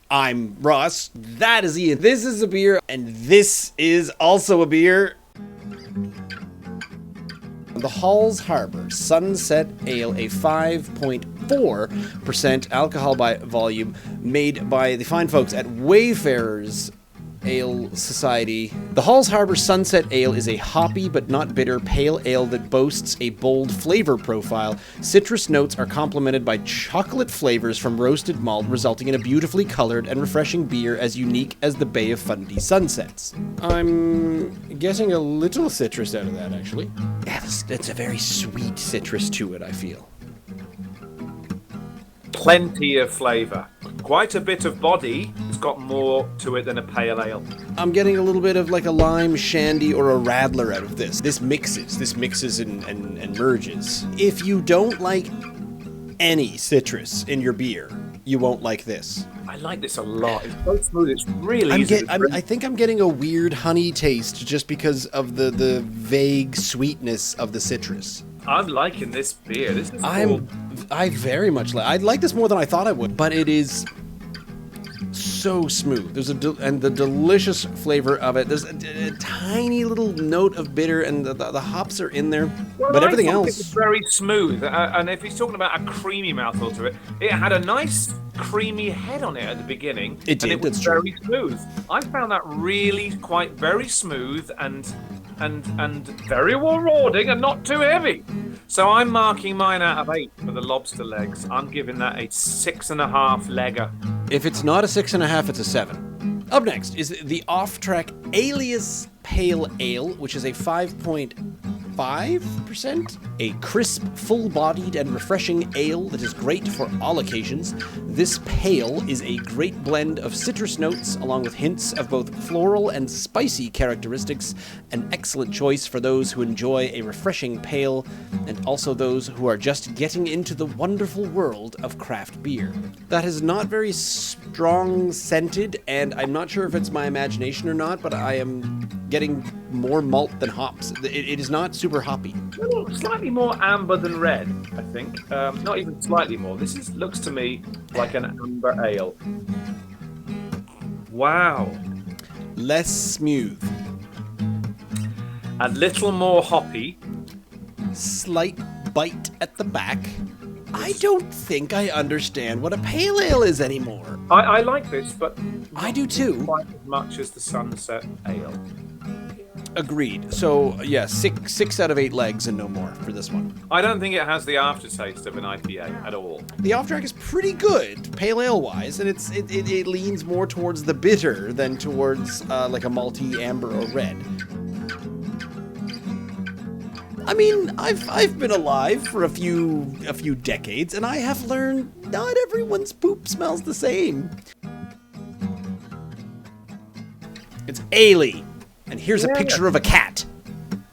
I'm Ross. That is Ian. This is a beer, and this is also a beer. The Halls Harbor Sunset Ale, a 5.4% alcohol by volume, made by the fine folks at Wayfarer's Ale Society. The Halls Harbor Sunset Ale is a hoppy but not bitter pale ale that boasts a bold flavor profile. Citrus notes are complemented by chocolate flavors from roasted malt, resulting in a beautifully colored and refreshing beer as unique as the Bay of Fundy sunsets. I'm getting a little citrus out of that, actually. Yeah, it's a very sweet citrus to it, I feel. Plenty of flavour. Quite a bit of body. It's got more to it than a pale ale. I'm getting a little bit of like a lime shandy or a radler out of this. This mixes and merges. If you don't like any citrus in your beer, you won't like this. I like this a lot. It's so smooth. It's really easy. I think I'm getting a weird honey taste just because of the vague sweetness of the citrus. I'm liking this beer. This is cool. I very much like. I like this more than I thought I would, but it is so smooth. There's and the delicious flavor of it. There's a tiny little note of bitter, and the hops are in there. Well, but everything else is very smooth. And if he's talking about a creamy mouthfeel to it, it had a nice creamy head on it at the beginning. It did. And it was that's very true. smooth. I found that really quite very smooth and very rewarding and not too heavy. So I'm marking mine out of 8 for the lobster legs. I'm giving that a 6.5 legger. If it's not a 6.5, it's a 7. Up next is the off-track Alias Pale Ale, which is a 5.5%. A crisp, full-bodied, and refreshing ale that is great for all occasions. This pale is a great blend of citrus notes, along with hints of both floral and spicy characteristics. An excellent choice for those who enjoy a refreshing pale, and also those who are just getting into the wonderful world of craft beer. That is not very strong scented, and I'm not sure if it's my imagination or not, but I am getting more malt than hops. It is not super hoppy. Well, slightly more amber than red, I think. Not even slightly more. This looks to me like an amber ale. Wow. Less smooth. A little more hoppy. Slight bite at the back. I don't think I understand what a pale ale is anymore. I like this, but I do too. Quite as much as the Sunset Ale. Agreed. So, yeah, 6 out of 8 legs and no more for this one. I don't think it has the aftertaste of an IPA at all. The off-track is pretty good, pale ale-wise, and it leans more towards the bitter than towards like a malty amber or red. I mean, I've been alive for a few decades, and I have learned not everyone's poop smells the same. It's ale. And here's a picture of a cat.